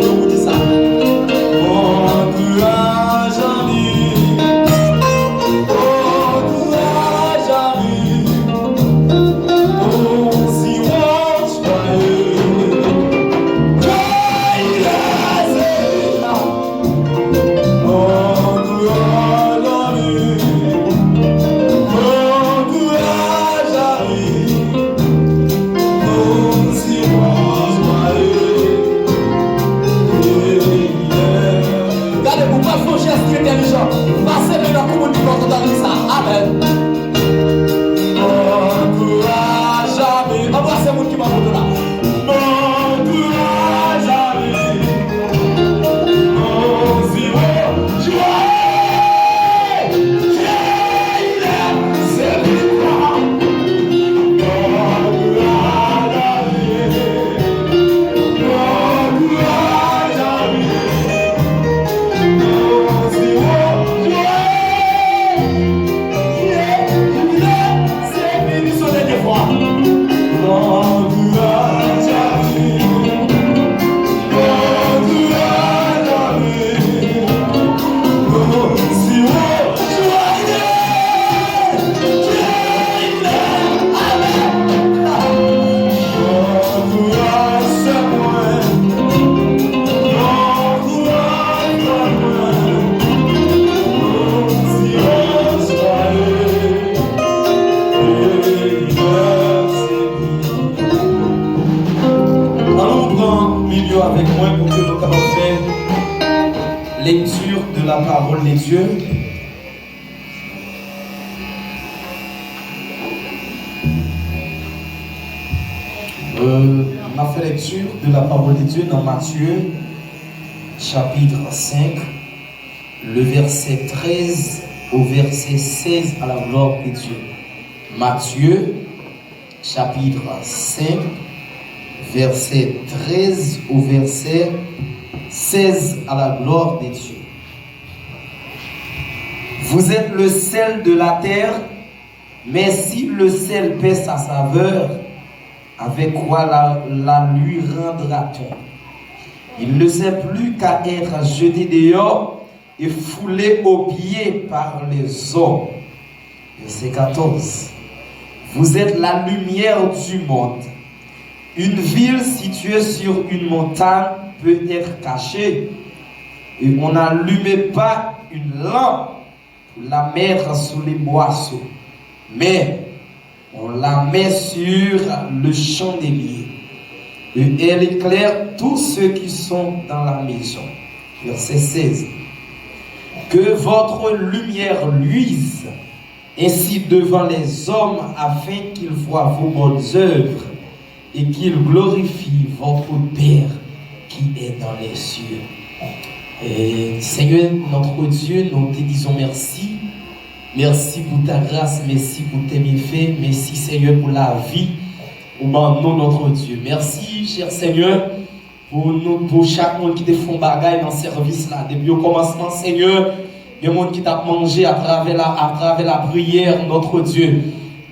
vous dites ça. Encourage ami. Encourage ami. On s'y va joyeux. Joyeux. Encourage ami. Encourage ami. On s'y va joyeux. Regardez, vous pas faire un geste intelligent. Passez maintenant pour vous porte dans ça. Amen. Encourage ami. Embrassez vous qui m'a montré là. Encourage ami. On s'y va joyeux. C'est victoire. Encourage ami. Encourage ami. On s'y va joyeux. C'est fini sur les deux fois. Encourage ami. Encourage ami. On s'y va joyeux. Allons prendre milieu avec moi pour que nous puissions faire lecture de la parole de Dieu. On a fait lecture de la parole de Dieu dans Matthieu, chapitre 5, le verset 13 au verset 16 à la gloire de Dieu. Matthieu, chapitre 5, verset 13 au verset 16 à la gloire de Dieu. Vous êtes le sel de la terre, mais si le sel perd sa saveur, avec quoi la lui rendra-t-on? Il ne sert plus qu'à être jeté dehors et foulé aux pieds par les hommes. Verset 14. Vous êtes la lumière du monde. Une ville située sur une montagne peut être cachée et on n'allume pas une lampe pour la mettre sous les boisseaux, mais on la met sur le chandelier et elle éclaire tous ceux qui sont dans la maison. Verset 16. Que votre lumière luise ainsi devant les hommes afin qu'ils voient vos bonnes œuvres et qu'ils glorifient votre Père qui est dans les cieux. Et Seigneur, notre Dieu, nous te disons merci. Merci pour ta grâce, merci pour tes méfaits, merci Seigneur pour la vie, au nom notre Dieu. Merci, cher Seigneur, pour chaque monde qui te font bagaille dans ce service-là. Depuis au commencement, Seigneur, il y a des gens qui t'a mangé à travers la prière, notre Dieu.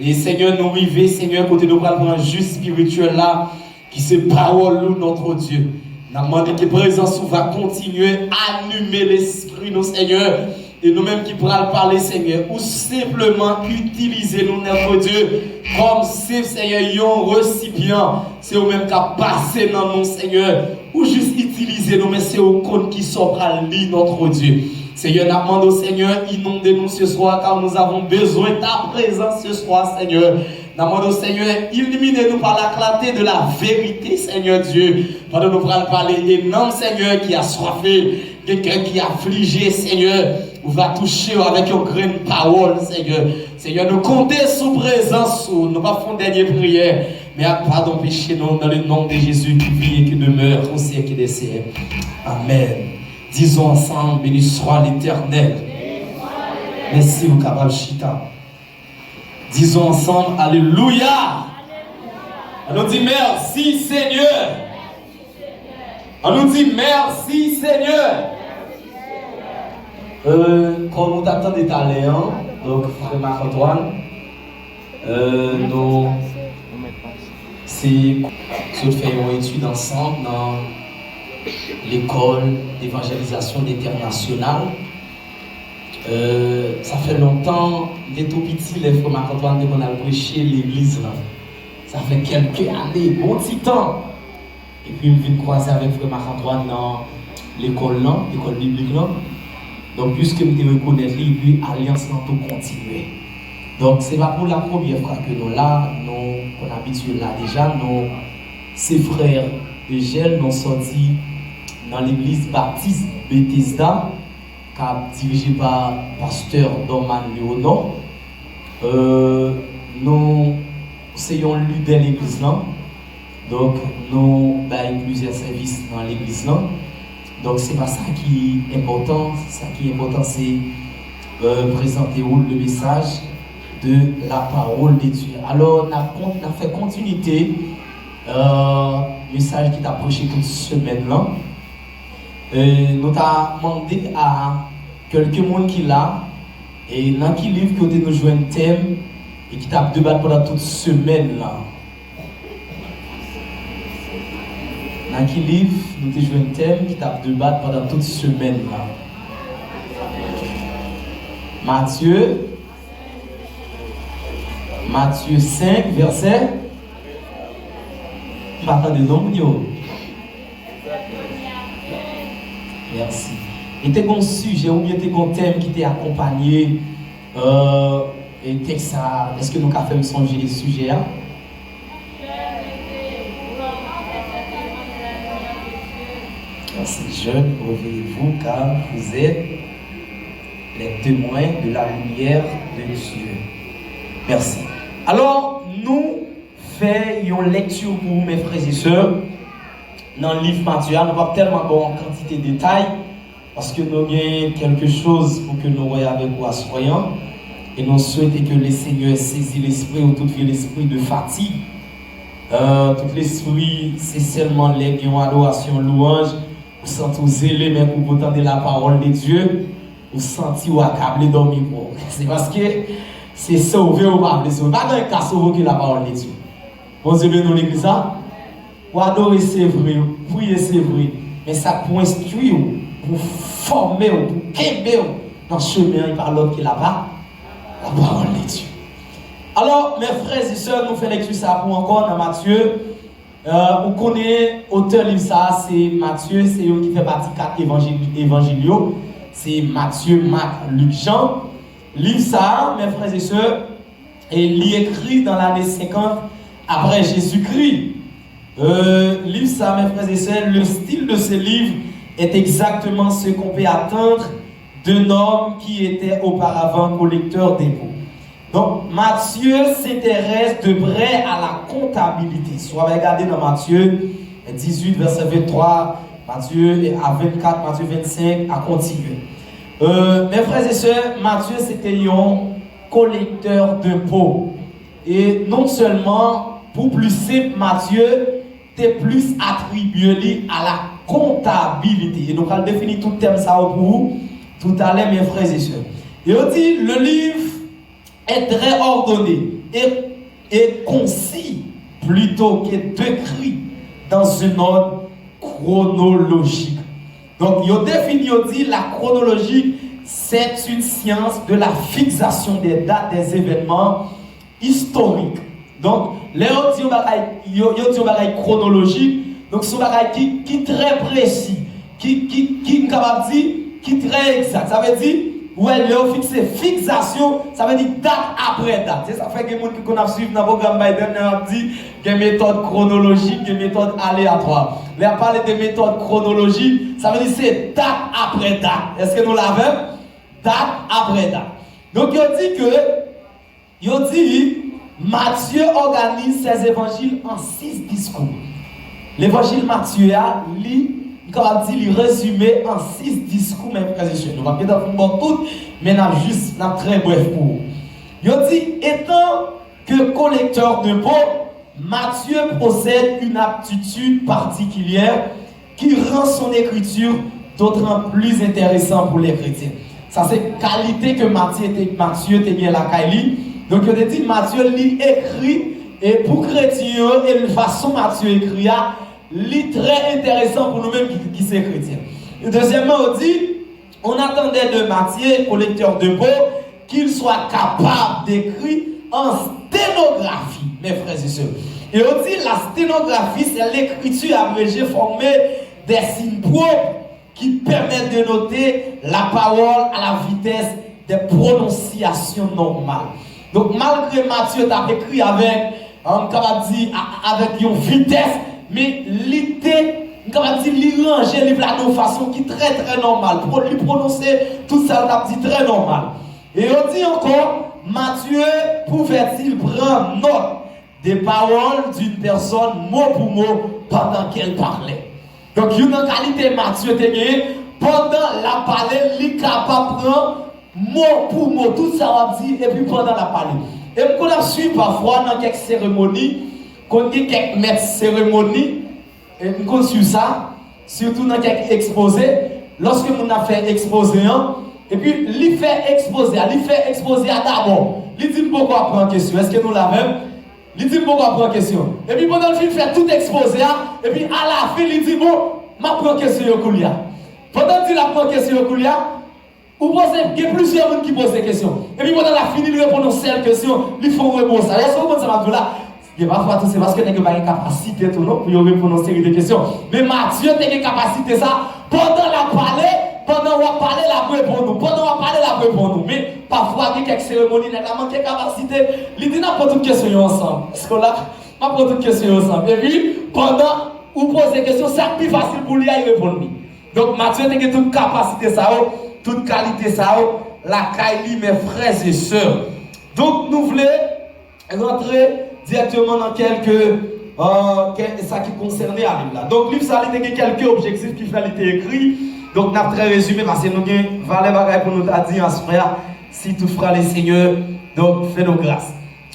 Et Seigneur, nous vivons, Seigneur, côté de prendre un juste spirituel là, qui se parole, notre Dieu. Nous demandons que présence va continuer à allumer l'esprit, nos Seigneur. Et nous-mêmes qui pourrons parler, Seigneur, ou simplement utiliser nous, notre Dieu, comme si, Seigneur, un récipient, c'est nous-mêmes qui a passé dans nous, Seigneur, ou juste utiliser nous, mais c'est au compte qui s'offre à lui, notre Dieu. Seigneur, nous demandons, Seigneur, inondez-nous ce soir, car nous avons besoin de ta présence ce soir, Seigneur. Nous demandons, Seigneur, illuminez-nous par la clarté de la vérité, Seigneur Dieu. Pendant nous parler des noms, Seigneur, qui a soifé, quelqu'un qui a affligé, Seigneur. On va toucher avec une grande parole, Seigneur. Seigneur, nous comptons sous présence, nous pas faire une dernière prière, mais pardon péché nous dans le nom de Jésus qui vit et qui demeure au siècle des siècles. Amen. Disons ensemble, béni soit l'Éternel. Merci au capable Chita. Disons ensemble, Alléluia. On nous dit merci Seigneur. On nous dit merci Seigneur. Comme nous t'attendons des talents, donc frère Marc-Antoine, nous faisons une étude ensemble dans l'école d'évangélisation internationale. Ça fait longtemps, les tout petits, les frères Marc-Antoine, qu'on a prêché l'église là. Ça fait quelques années, bon petit temps. Et puis, je viens croiser avec frère Marc-Antoine dans l'école biblique là. Donc, puisque je me reconnais, et puis Alliance dans tout continuer. Donc, ce n'est pas pour la première fois que nous là, nous, qu'on habitué là déjà, nous, ces frères Eugène, nous sortis dans l'église baptiste Bethesda, dirigée par pasteur Norman Léonard. Nous essayons de leader l'église là. Donc, nous avons plusieurs services dans l'église là. Donc, c'est pas ça qui est important. Ça qui est important, c'est présenter le message de la parole de Dieu. Alors, on a fait continuité, message qui t'a prêché toute semaine là. Nous avons demandé à quelques monde qui là, et dans qui livre que nous jouons un thème et qui t'a débattu pendant toute semaine là. Dans qui livre nous avons joué un thème qui t'a débattu pendant toute semaine là. Matthieu 5, verset. M'attendez non, merci. Et t'es un sujet ou bien t'es un thème qui t'est accompagné et texte ça. Est-ce que nous avons fait songer les sujets hein? Merci jeunes, réveillez-vous car vous êtes les témoins de la lumière de Dieu. Merci. Alors, nous faisons une lecture pour vous, mes frères et sœurs, dans le livre Matthieu. Nous ne va pas tellement bon en quantité de détails, parce que nous avons quelque chose pour que nous voyons avec vous soyons. Et nous souhaitons que le Seigneur saisisse l'esprit ou tout l'esprit de fatigue. Tout l'esprit, c'est seulement les qui ont adoration, louange, vous sentez zélé, mais pour vous entendre la parole de Dieu, vous sentez ou accablé dormir. C'est parce que c'est sauvé ou pas sauvé. Pas dans le cas sauvé que la parole de Dieu. Bon Dieu, nous l'église, pour adorer c'est vrai, prier c'est vrai, mais ça pour instruire, pour former, pour qu'aimer dans le chemin par l'autre qui est là-bas, la parole de Dieu. Alors, mes frères et sœurs, nous faisons lecture ça pour encore dans Matthieu. Vous connaissez l'auteur livre ça, c'est Matthieu, c'est eux qui fait partie de 4 évangiles. C'est Matthieu, Marc, Luc, Jean. Livre ça, mes frères et sœurs, et il est écrit dans l'année 50 après Jésus-Christ. Livre ça, mes frères et sœurs, le style de ce livre est exactement ce qu'on peut attendre d'un homme qui était auparavant collecteur d'impôts. Donc, Matthieu s'intéresse de près à la comptabilité. Soit regardez dans Matthieu 18, verset 23, Matthieu à 24, Matthieu 25, à continuer. Mes frères et sœurs, Matthieu c'était un collecteur d'impôts. Et non seulement, pour plus simple, Matthieu était plus attribué à la comptabilité. Et donc, on définit tout le thème ça pour vous tout à l'heure, mes frères et sœurs. Et on dit, le livre est très ordonné et concis plutôt que décrit dans un ordre chronologique. Donc, il définit, il dit, la chronologie, c'est une science de la fixation des dates des événements historiques. Donc, les autres disent un chronologique, donc c'est un qui est très précis, qui est capable de dire, qui est très exact. Ça veut dire, ouais, le fixé, fixation, ça veut dire date après date. Ça fait que les gens qui ont suivi dans le programme Biden ont dit qu'il y a une méthode chronologique, une méthode aléatoire. Là, on parle de méthode chronologique, ça veut dire c'est date après date. Est-ce que nous l'avons? Date après date. Donc, il dit, Matthieu organise ses évangiles en 6 discours. L'évangile Matthieu il résumé en 6 discours, mes frères et sœurs. Nous ne va pas tout, mais nous juste très bref pour vous. Il dit, étant que collecteur de d'impôts, Matthieu possède une aptitude particulière qui rend son écriture d'autant plus intéressante pour les chrétiens. Ça, c'est qualité que Matthieu était bien la Kaili. Donc, il dit, Matthieu lit écrit, et pour chrétiens, et la façon Matthieu écrit, lit très intéressant pour nous-mêmes qui c'est chrétien. Et deuxièmement, on dit, on attendait de Matthieu, collecteur de peau, qu'il soit capable d'écrire en sténographie, mes frères et sœurs. Et on dit, la sténographie, c'est l'écriture abrégée formée des signes propres qui permettent de noter la parole à la vitesse des prononciations normales. Donc, malgré Matthieu t'a écrit avec, avec une vitesse, mais l'idée, il rangeait de façon qui est très très normale. Pour lui prononcer tout ça, il a dit très normal. Et on dit encore, Matthieu pouvait-il prendre note des paroles d'une personne mot pour mot pendant qu'elle parlait. Donc, il y a une qualité Matthieu pendant la parole, il est capable de prendre mot pour mot, tout ça on dit, et puis pendant la parole. Et on a suivi parfois dans quelques cérémonies, qu'on dit quelques maîtres cérémonies, et on suit ça, surtout dans quelques exposés, lorsque on a fait exposer, et puis il fait exposer à d'abord. Il dit pourquoi prendre question, est-ce que nous l'avons? Il dit pourquoi prendre question. Et puis pendant le film, il fait tout exposer, et puis à la fin, il dit bon, ma prendre question au Koulia. Pendant qu'il a pris question au Koulia, il y a plusieurs gens qui posent des questions. Et puis pendant la fin, il répond aux seules questions, ils font réponse. Est-ce que vous comprenez ça là? Et parfois, c'est parce que vous n'avez pas une capacité pour répondre à une série de questions. Mais Matthieu a une capacité ça. Pendant la parler, pendant qu'on parler, la répondre. Pendant qu'on parler, la répondre. Mais parfois, il y a quelques cérémonies, il a manqué de capacité. Il dit, n'a pas toutes les questions ensemble. Est-ce que là, n'a pas toutes les questions ensemble. Et puis, pendant qu'on pose des questions, c'est plus facile pour lui à y répondre. Donc, Matthieu a toute capacité ça, toute qualité ça, la Kaili, mes frères et sœurs. Donc, nous voulons rentrer directement dans quelques ça qui concernait la Bible. Donc, livre ça, il y a quelques objectifs qui fallait être écrits. Donc, nous avons très résumé parce que nous avons valé bagaille pour nous dire en frère, si tout fera les seigneurs, donc fais-nous grâce.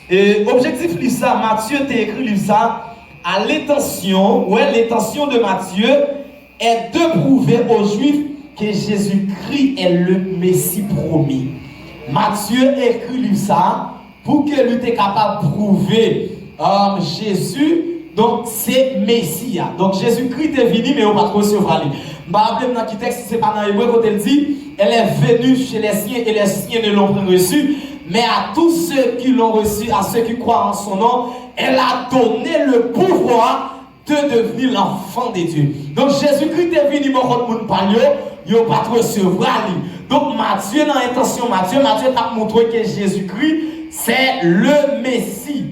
Et objectif livre ça, Matthieu t'a écrit livre ça à l'intention de Matthieu est de prouver aux Juifs que Jésus-Christ est le Messie promis. Matthieu écrit livre ça pour que lui soit capable de prouver Jésus, donc c'est Messie. Donc Jésus-Christ est venu, mais on ne va pas trop suivre. Je vais rappeler dans le texte, c'est pas dans l'hébreu quand elle dit, elle est venue chez les siens et les siens ne l'ont pas reçu, mais à tous ceux qui l'ont reçu, à ceux qui croient en son nom, elle a donné le pouvoir de devenir l'enfant de Dieu. Donc Jésus-Christ est venu, mais quand on parle, il n'a pas trop recevoir. Donc Matthieu, dans l'intention Matthieu a montré que Jésus-Christ, c'est le Messie.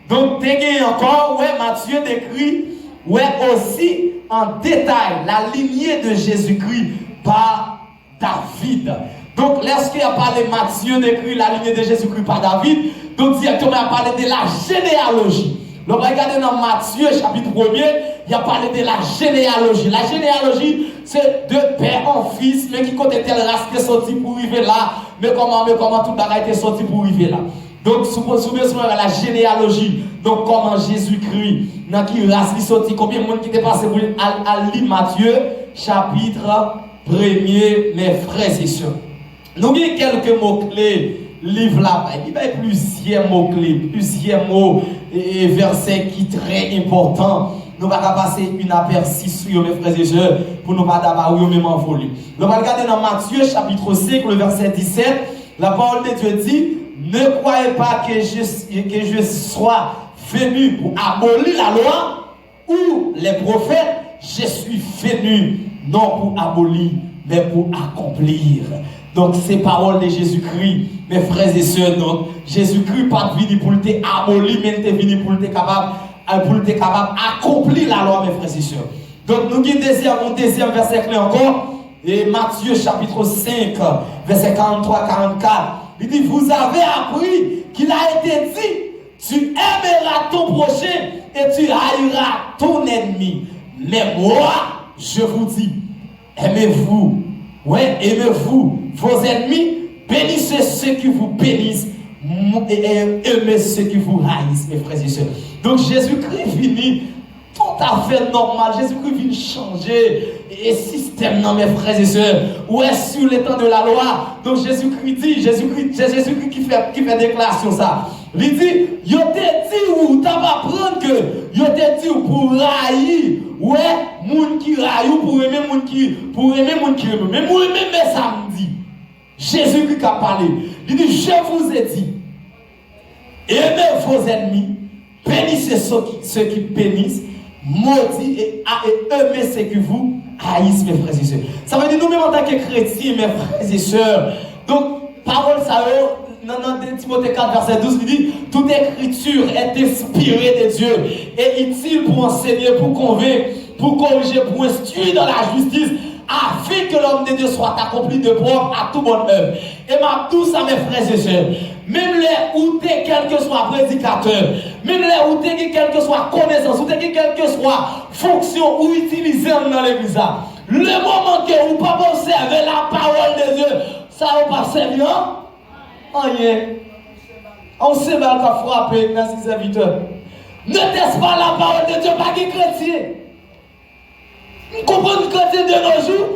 Donc, tu as encore, Matthieu décrit, aussi en détail la lignée de Jésus-Christ par David. Donc, lorsqu'il a parlé, Matthieu décrit la lignée de Jésus-Christ par David, donc directement il a parlé de la généalogie. Donc, regardez dans Matthieu, chapitre 1er, il a parlé de la généalogie. La généalogie, c'est de père en fils, mais qui côté telle race qui est sorti pour arriver là, mais comment tout le monde est sorti pour arriver là. Donc, souvenez-vous de la généalogie. Donc, comment Jésus-Christ, dans qui race il sorti, combien de monde qui est passé pour à lire Matthieu, chapitre 1er, mes frères et sœurs. Nous avons quelques mots-clés, livre là, il y a plusieurs mots-clés, plusieurs mots et versets qui sont très importants. Nous allons passer une aperçue sur mes frères et sœurs pour nous pas d'abord au même envolé. Nous allons regarder dans Matthieu, chapitre 5, le verset 17. La parole de Dieu dit, ne croyez pas que je sois venu pour abolir la loi ou les prophètes. Je suis venu non pour abolir, mais pour accomplir. Donc, ces paroles de Jésus-Christ, mes frères et sœurs, donc, Jésus-Christ n'est pas venu pour te abolir, mais il est venu pour te capable d'accomplir la loi, mes frères et sœurs. Donc, nous avons un deuxième verset clé encore, et Matthieu chapitre 5, verset 43-44. Il dit, vous avez appris qu'il a été dit, tu aimeras ton prochain et tu haïras ton ennemi. Mais moi, je vous dis, aimez-vous, aimez-vous vos ennemis, bénissez ceux qui vous bénissent, et aimez ceux qui vous haïssent, mes frères et sœurs. Donc Jésus-Christ vient tout à fait normal. Jésus-Christ vient changer le système, non, mes frères et sœurs. Sur le temps de la loi. Donc Jésus-Christ dit, Jésus-Christ qui fait déclaration ça. Il dit, yo te dit ou t'as pas prendre que yo te dit pour railler, ouais, moun qui raille pour aimer moun qui aime. Mais moi même samedi, Jésus qui a parlé, il dit, je vous ai dit, aimez vos ennemis, bénissez ceux qui bénissent, maudits et aimez ceux qui vous haïssent, mes frères et sœurs. Ça veut dire nous-mêmes en tant que chrétiens, mes frères et sœurs. Donc, parole ça dans Timothée 4, verset 12, il dit, toute écriture est inspirée de Dieu et utile pour enseigner, pour convaincre, pour corriger, pour instruire dans la justice, afin que l'homme de Dieu soit accompli de propre à tout bonne œuvre. Et ma tous à mes frères et sœurs, même les où t'es quel que soit prédicateur, même les où t'es quel que soit connaissance, où t'es quel que soit fonction ou utilisé dans l'église, le moment que vous pas observer la parole de Dieu, ça va pas servir. Rien. On sait mal qu'à frapper dans ses serviteurs. Ne teste pas la parole de Dieu, pas des chrétiens. Vous comprenez que chrétiens de nos jours,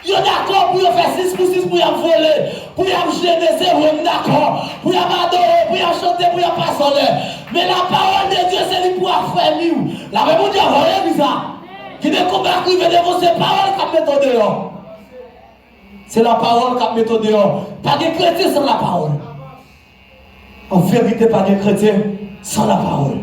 ils sont d'accord pour faire 6 pour 6 pour y voler, pour y gêner, c'est vraiment d'accord, pour y adorer, pour y chanter, pour y passer. Mais la parole de Dieu, c'est lui pour faire nous. La même chose, vous bizarre. Qui ne combat qui veut devant ces paroles qui mettent dehors. C'est la parole qui met dehors. Pas de chrétiens sans la parole. En vérité, pas de chrétiens sans la parole.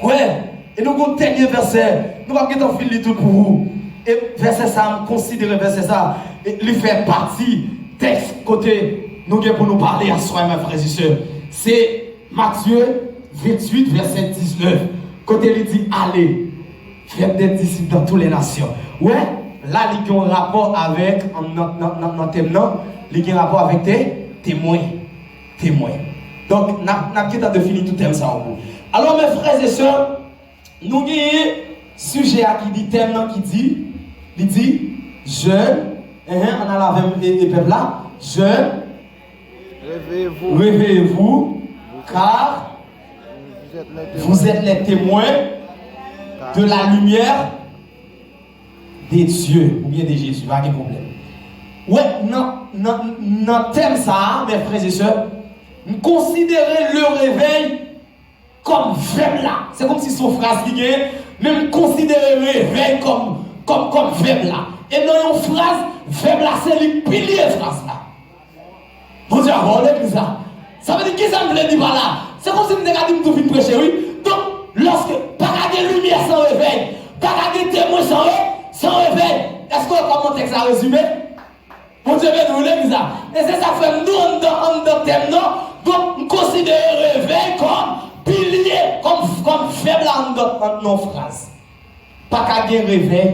Ouais. Et nous avons un dernier verset. Nous allons en fil tout pour vous. Et verset ça, on considère verset ça. Il fait partie texte côté nous pour nous parler à soi, mes frères et sœurs. C'est Matthieu 28, verset 19. Côté il dit allez, faites des disciples dans toutes les nations. Ouais. Là, il y a un rapport avec, notre thème, il y a un rapport avec tes témoins. Donc, nous avons défini tout thème ça. Alors, mes frères et sœurs, nous avons un sujet qui dit thème, il dit, jeune, on a la même peuple là, jeune, réveillez-vous, car vous êtes les témoins de la lumière des dieux ou bien de Jésus, pas de problème. Ouais, dans thème ça, mes frères et sœurs, considérer le réveil comme faible là. C'est comme si son phrase qui est, même considérer le réveil comme faible là. Et dans une phrase, faible là, c'est le pilier phrase là. Bon Dieu, l'église là. Ça veut dire qui ça me veut dire par là? C'est comme si nous avons dit tout vite prêcher, oui. Donc, lorsque pas de lumière sans réveil, pas de témoin sans réveil, est-ce que comment texte a résumé? Mon Dieu, nous l'église. Et c'est ça fait nous dans thème non. Donc, considérer le réveil comme pilier, comme faible dans nos phrases. Pas qu'à gagner réveil,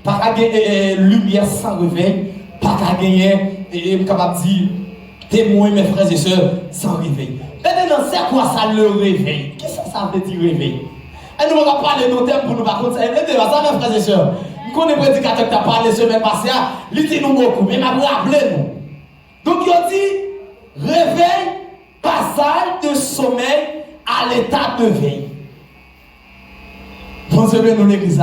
pas qu'à gagner lumière sans réveil, pas qu'à gagner, capable de dire, témoin, mes frères et sœurs, sans réveil. Maintenant, c'est quoi ça le réveil? Qu'est-ce que ça veut dire réveil? Et nous allons parler de nos thèmes pour nous par contre. Ça, mes frères et sœurs. Nous connaissons les prédicateurs qui ont parlé la semaine passée, ils disent nous beaucoup, mais ils m'ont rappelé nous. Donc, ils dit réveil, passage de sommeil à l'état de veille. Pensez bien nous l'église.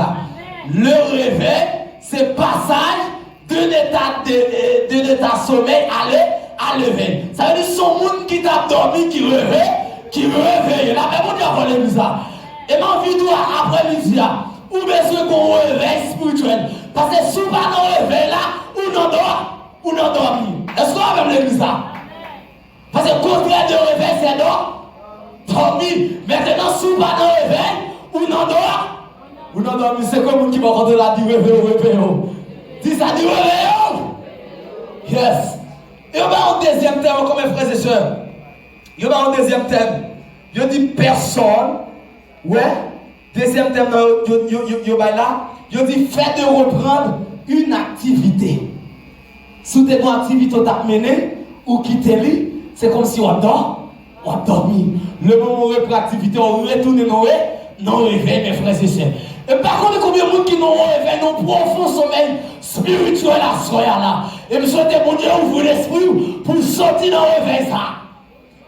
Le réveil, c'est passage d'un état sommeil à l'éveil. Ça veut dire son monde qui t'a dormi, qui réveille. Là, mais on dit avant l'église. Et ma vie doit après-midi. Ou besoin qu'on réveil spirituel. Parce que si on pas dans le réveil là, ou non dormi. Est-ce qu'on a même l'église là? Parce que le contraire de réveil, c'est dormi. Maintenant, si on pas dans le réveil, ou non dormi, c'est comme un qui va rentrer là, dit réveil. Dis ça, dit réveil. Yes. Et on va en deuxième thème, comme mes frères et sœurs. On va en deuxième thème. Je dis personne. Ouais. Deuxième thème, je dis fait de reprendre une activité. Si tu as une activité à mener ou quitter lui, c'est comme si on dort, on dormi. Le moment où on reprend l'activité, on retourne dans le réveil, mes frères et sœurs. Et par contre, combien de monde qui n'ont réveil, n'ont profond sommeil spirituel à soi là. Et je souhaite mon Dieu ouvre l'esprit pour sortir dans le réveil ça.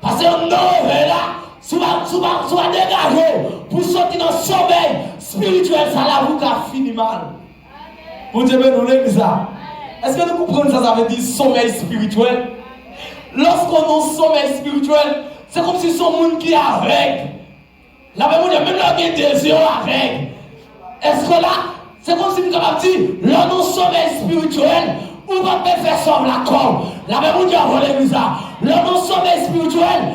Parce que dans le réveil là, soit dégagé pour sortir dans le sommeil spirituel, ça là vous a fini mal. Mon Dieu, nous l'église. Est-ce que nous comprenons ça veut dire sommeil spirituel? Lorsqu'on a un sommeil spirituel, c'est comme si son monde qui est avec. La Bible dit, même là, il y a des yeux avec. Est-ce que là, c'est comme si nous avons dit, là, nous sommes spirituels, ou va faire sauver la corps. La Bible dit, avant l'église, là, nous sommes spirituels,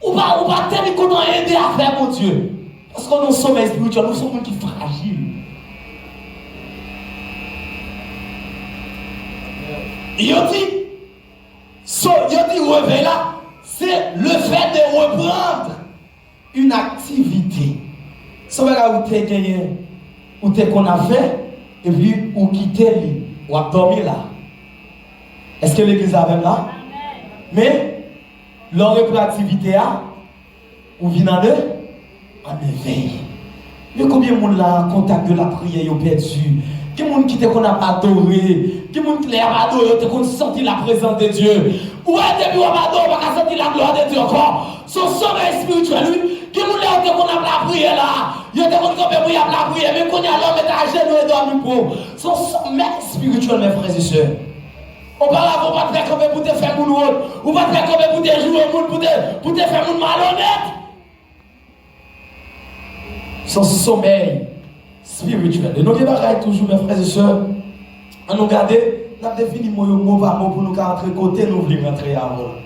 ou va tenir compte d'aider à faire, mon Dieu. Parce que nous sommes spirituels, nous sommes qui fragiles. Il dit, réveil là, c'est le fait de reprendre une activité. Ça veut dire où tu es gagné, où tu es qu'on a fait, et puis où quitter, ou à dormir là. Est-ce que l'église a même là? Mais, leur reprend l'activité, ou vient en éveil. Mais combien de monde là, contact de la prière, ils ont perdu? Qui est monde qui te qu'on a adoré, qui est monde qui l'a adoré, te qu'on senti la présence de Dieu. Ou est depuis on a adoré, on a senti la gloire de Dieu encore. Son sommeil spirituel, lui, qui est monde là te qu'on a la prière là, il était qu'on a la prière, mais qu'on a l'homme est à genoux et dormi pour. Son sommeil spirituel, mes frères et sœurs. On parle avant pas de faire comme pour te faire mon autre, ou pas de faire comme pour te jouer pour te faire mon malhonnête. Son sommeil spirituel. Et nous regardons toujours, mes frères et sœurs, à nous garder, nous avons défini mot par mot pour nous rentrer côté, nous voulons rentrer avant.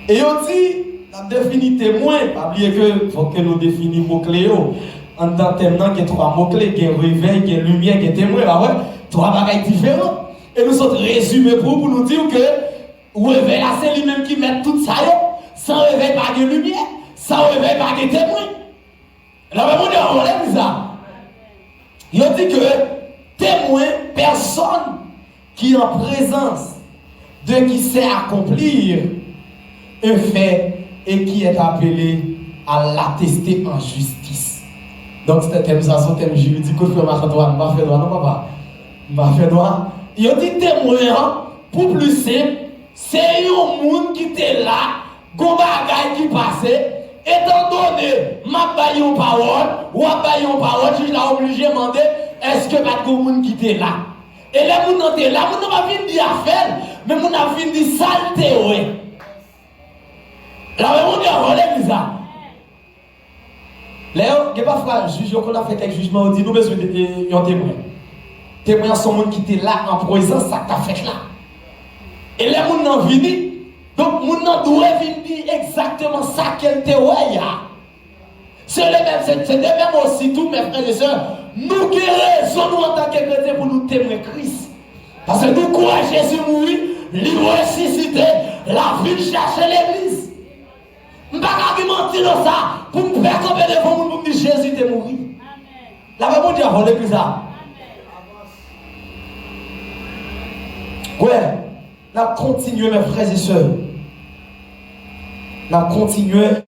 Et on dit, nous avons défini témoin, pas oublier que faut que nous définissions mots-clés. En tant que témoin, il y a trois mots-clés, il y a réveil, il y a lumière, il y a témoin, bah ouais, trois bagages différents. Et nous sommes résumés pour nous dire que réveil là, c'est lui-même qui met tout ça, sans réveil, pas de lumière, sans réveil, pas de témoin. La Bible dit, on lève ça. Il dit que témoin, personne qui est en présence de qui sait accomplir un fait et qui est appelé à l'attester en justice. Donc c'est un thème, ça, c'est un thème juridique. Je ne fais droit, non papa. Je ne fais droit. Il dit témoin, pour plus simple, c'est un monde qui était là, gon bagay qui passait. Étant donné, ma baille en parole, ou ma baille en parole, je suis obligé de demander, est-ce que pas de monde qui était là? Et les gens qui étaient là, nous n'avons pas dire affaire, mais nous avons dire saleté, oui. La même chose, on relève ça. Léo, il n'y a pas fois, juge, qu'on a fait quelques jugements, on dit, nous besoin de témoin. Témoin sont gens qui étaient là en présence, ça t'a fait là. Et les gens n'ont venu. Donc, nous doit venir dire exactement ça qu'elle te voit. C'est de même aussi, tous mes frères et sœurs, nous qui raisons nous en tant que chrétiens pour nous témoigner Christ. Parce que nous croyons Jésus mourir, il ressuscité, la vie chercher l'église. Je ne vais pas argumenter dans ça pour me faire combien de fois pour me dire Jésus est mort. La Bible dit avant l'église. Ouais. Nous continuons, mes frères et sœurs. Nous continuons.